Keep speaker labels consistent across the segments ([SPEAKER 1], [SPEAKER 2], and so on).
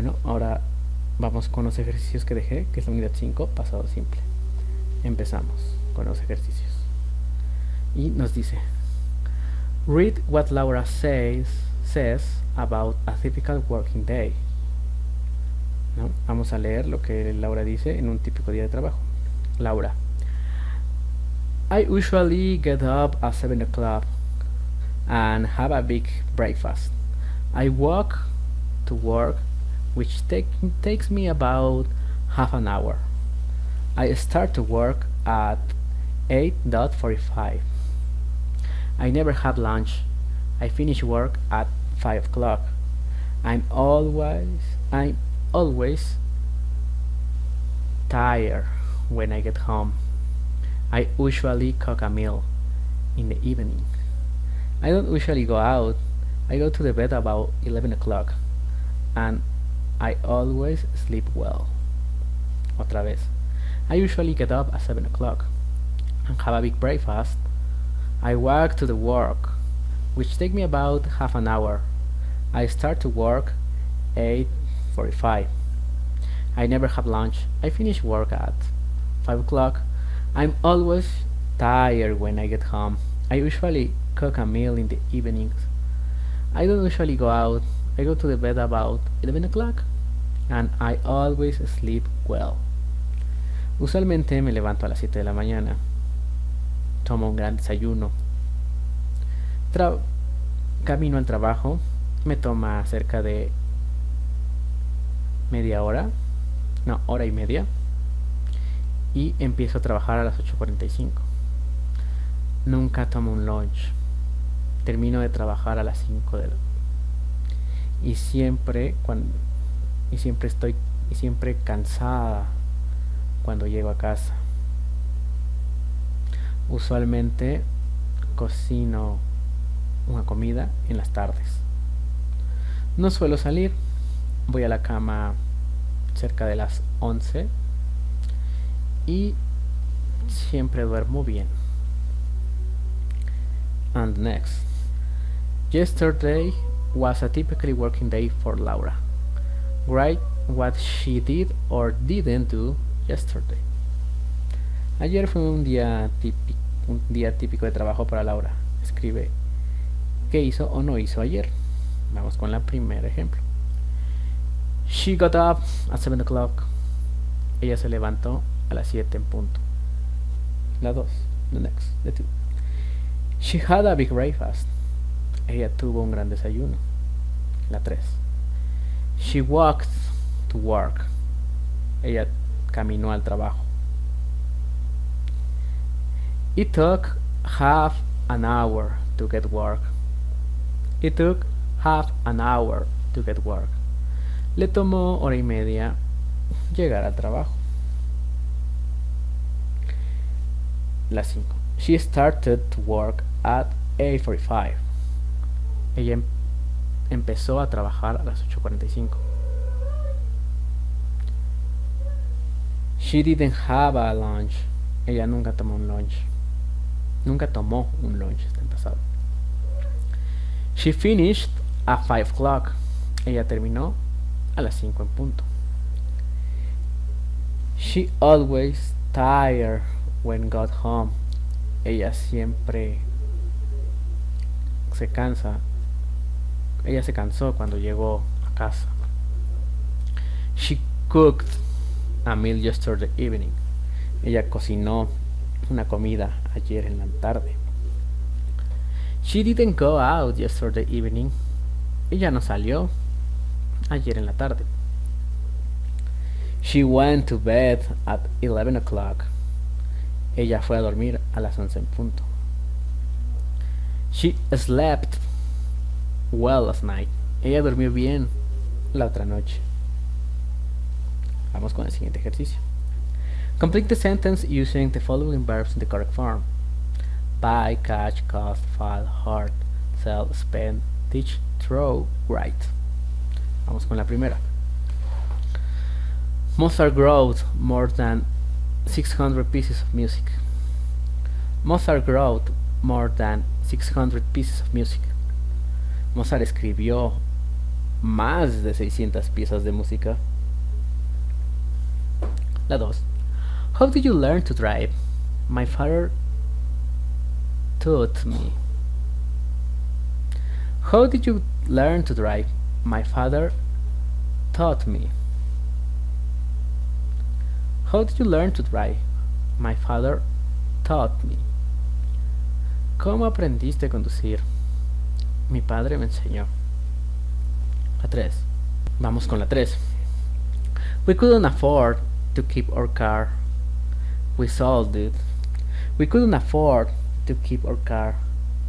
[SPEAKER 1] Bueno, ahora vamos con los ejercicios que dejé, que es la unidad 5, pasado simple. Empezamos con los ejercicios. Y nos dice, read what Laura says about a typical working day. ¿No? Vamos a leer lo que Laura dice en un típico día de trabajo. Laura: I usually get up at 7 o'clock and have a big breakfast. I walk to work, which takes me about half an hour. I start to work at 8:45. I never have lunch. I finish work at 5 o'clock. I'm always tired when I get home. I usually cook a meal in the evening. I don't usually go out. I go to the bed about 11 o'clock. And I always sleep well. Otra vez. I usually get up at 7 o'clock and have a big breakfast. I walk to the work, which takes me about half an hour. I start to work 8:45. I never have lunch. I finish work at 5 o'clock. I'm always tired when I get home. I usually cook a meal in the evenings. I don't usually go out. I go to the bed about 11 o'clock. And I always sleep well. Usualmente me levanto a las 7 de la mañana. Tomo un gran desayuno. Camino al trabajo. Me toma cerca de media hora. No, hora y media. Y empiezo a trabajar a las 8:45. Nunca tomo un lunch. Termino de trabajar a las 5 de la y siempre cansada cuando llego a casa. Usualmente cocino una comida en las tardes. No suelo salir. Voy a la cama cerca de las 11 y siempre duermo bien. And next. Yesterday was a typically working day for Laura. Write what she did or didn't do yesterday. Ayer fue un día típico de trabajo para Laura. Escribe qué hizo o no hizo ayer. Vamos con el primer ejemplo. She got up at 7 o'clock. Ella se levantó a las 7 en punto. La 2. The next. The 2. She had a big breakfast. Ella tuvo un gran desayuno. La 3. She walked to work. Ella caminó al trabajo. It took half an hour to get work. It took half an hour to get work. Le tomó hora y media llegar al trabajo. La 5. She started to work at 8:45. Ella empezó a trabajar a las 8:45. She didn't have a lunch. Ella nunca tomó un lunch. Nunca tomó un lunch, está en pasado. She finished at 5 o'clock. Ella terminó a las 5 en punto. She always tired when got home. Ella siempre se cansa. Ella se cansó cuando llegó a casa. She cooked a meal yesterday evening. Ella cocinó una comida ayer en la tarde. She didn't go out yesterday evening. Ella no salió ayer en la tarde. She went to bed at 11 o'clock. Ella fue a dormir a las 11 en punto. She slept well last night. Ella durmió bien la otra noche. Vamos con el siguiente ejercicio. Complete the sentence using the following verbs in the correct form: buy, catch, cost, file, hard, sell, spend, teach, throw, write. Vamos con la primera. Mozart wrote more than 600 pieces of music. Mozart wrote more than 600 pieces of music. Mozart escribió más de 600 piezas de música. La 2. How did you learn to drive? My father taught me. How did you learn to drive? My father taught me. How did you learn to drive? My father taught me. ¿Cómo aprendiste a conducir? Mi padre me enseñó. La 3. Vamos con la 3. We couldn't afford to keep our car. We sold it. We couldn't afford to keep our car.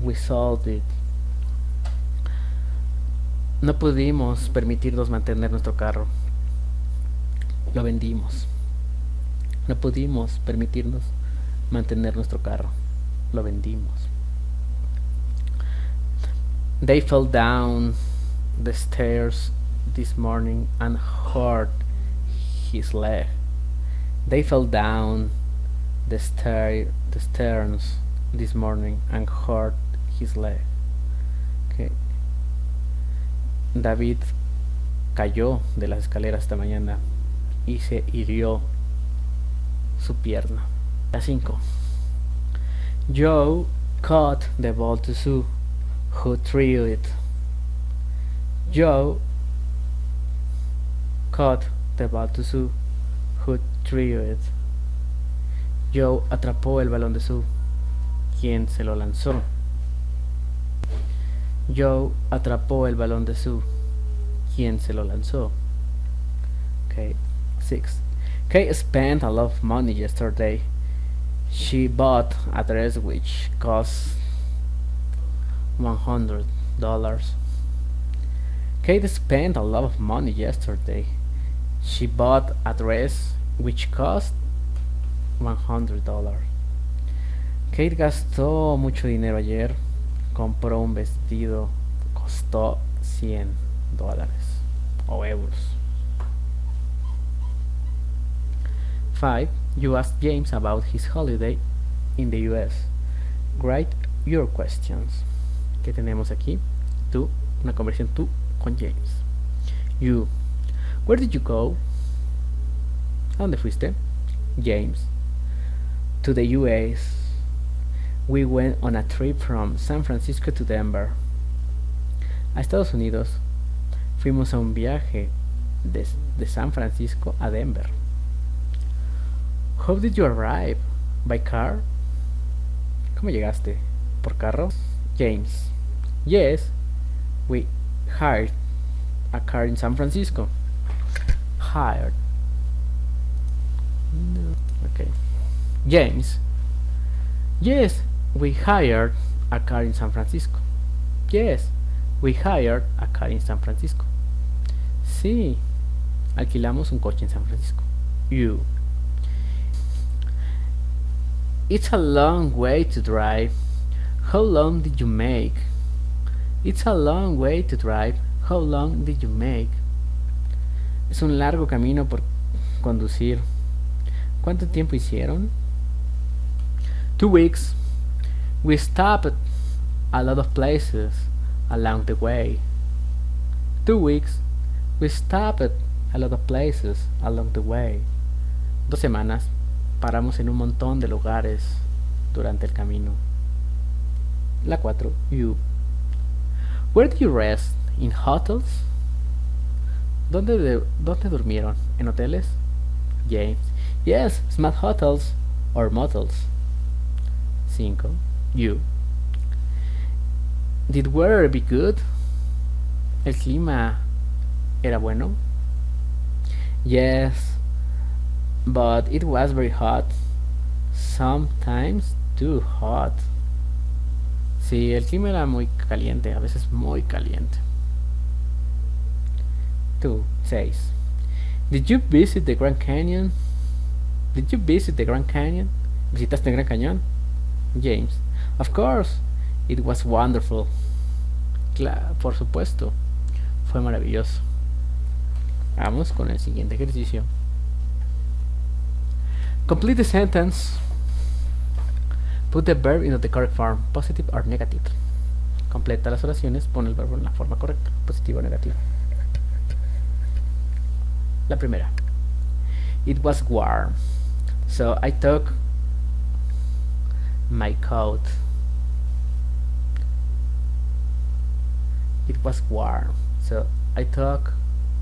[SPEAKER 1] We sold it. No pudimos permitirnos mantener nuestro carro. Lo vendimos. No pudimos permitirnos mantener nuestro carro. Lo vendimos. They fell down the stairs this morning and hurt his leg. They fell down the stairs this morning and hurt his leg. Okay. David cayó de las escaleras esta mañana y se hirió su pierna. La 5. Joe caught the ball to Sue, who threw it. Joe caught the ball to Sue, who threw it. Joe atrapó el balón de Sue, quien se lo lanzó. Joe atrapó el balón de Sue, quien se lo lanzó. Okay. 6. Kate spent a lot of money yesterday. She bought a dress which cost $100. Kate spent a lot of money yesterday. She bought a dress which cost $100. Kate gastó mucho dinero ayer. Compró un vestido. Costó $100 o euros. 5. You asked James about his holiday in the US. Write your questions. ¿Qué tenemos aquí? Tú, una conversación tú con James. You. Where did you go? ¿A dónde fuiste? James. To the US. We went on a trip from San Francisco to Denver. A Estados Unidos. Fuimos a un viaje de San Francisco a Denver. How did you arrive? By car? ¿Cómo llegaste? ¿Por carro? James. Yes, we hired a car in San Francisco. Hired. No. Okay. James. Yes, we hired a car in San Francisco. Yes, we hired a car in San Francisco. Sí, alquilamos un coche en San Francisco. You. It's a long way to drive. How long did you make? It's a long way to drive. How long did you make? Es un largo camino por conducir. ¿Cuánto tiempo hicieron? 2 weeks. We stopped at a lot of places along the way. 2 weeks. We stopped at a lot of places along the way. 2 semanas. Paramos en un montón de lugares durante el camino. La 4. You. Where did you rest? In hotels? ¿Dónde durmieron? ¿En hoteles? James. Yes, smart hotels or motels. 5. You. Did weather be good? ¿El clima era bueno? Yes, but it was very hot. Sometimes too hot. Sí, el clima era muy caliente, a veces muy caliente. 2. 6. Did you visit the Grand Canyon? Did you visit the Grand Canyon? ¿Visitaste el Gran Cañón? James. Of course, it was wonderful. Claro, por supuesto, fue maravilloso. Vamos con el siguiente ejercicio. Complete the sentence. Put the verb into the correct form, positive or negative. Completa las oraciones, pon el verbo en la forma correcta, positivo o negativo. La primera. It was warm, so I took my coat. It was warm, so I took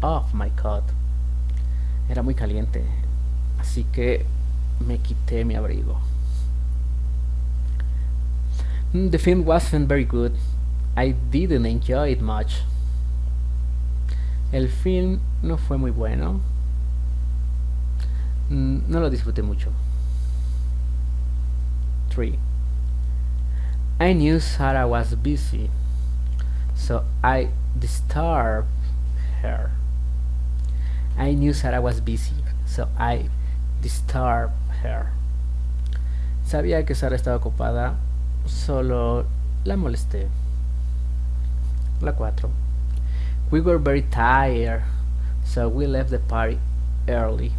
[SPEAKER 1] off my coat. Era muy caliente, así que me quité mi abrigo. The film wasn't very good. I didn't enjoy it much. El film no fue muy bueno. No lo disfruté mucho. 3. I knew Sarah was busy, so I disturbed her. I knew Sarah was busy, so I disturbed her. Sabía que Sarah estaba ocupada, solo la molesté. La 4. We were very tired, so we left the party early.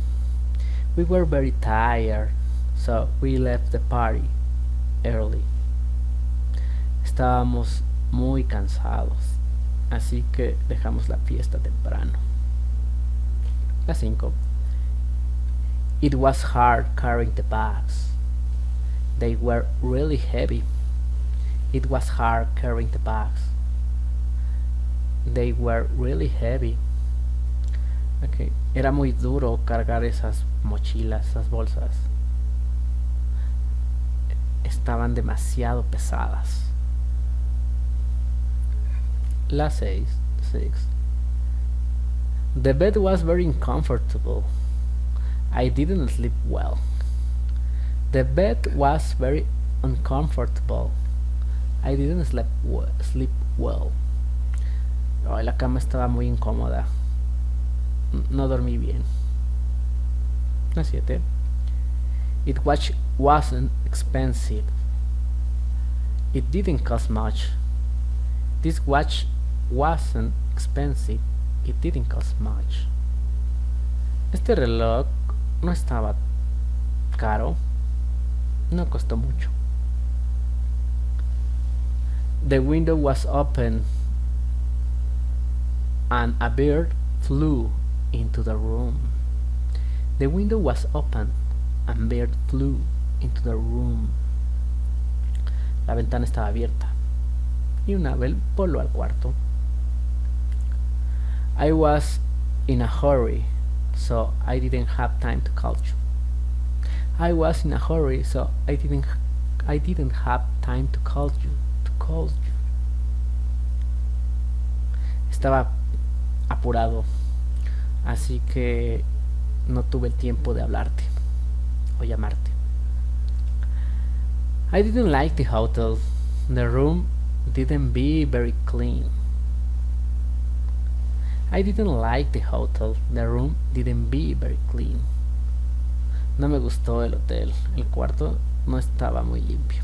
[SPEAKER 1] We were very tired, so we left the party early. Estábamos muy cansados, así que dejamos la fiesta temprano. La 5. It was hard carrying the bags. They were really heavy. It was hard carrying the bags. They were really heavy. Okay. Era muy duro cargar esas mochilas, esas bolsas. Estaban demasiado pesadas. La 6. The bed was very uncomfortable. I didn't sleep well. The bed was very uncomfortable. I didn't sleep well. Oh, la cama estaba muy incómoda. No dormí bien. La 7. It wasn't expensive. It didn't cost much. This watch wasn't expensive. It didn't cost much. Este reloj no estaba caro. No costó mucho. The window was open and a bird flew into the room. The window was open and a bird flew into the room. La ventana estaba abierta y un ave voló al cuarto. I was in a hurry, so I didn't have time to call you. I was in a hurry, so I didn't have time to call you. Estaba apurado, así que no tuve el tiempo de hablarte o llamarte. I didn't like the hotel. The room didn't be very clean. I didn't like the hotel. The room didn't be very clean. No me gustó el hotel. El cuarto no estaba muy limpio.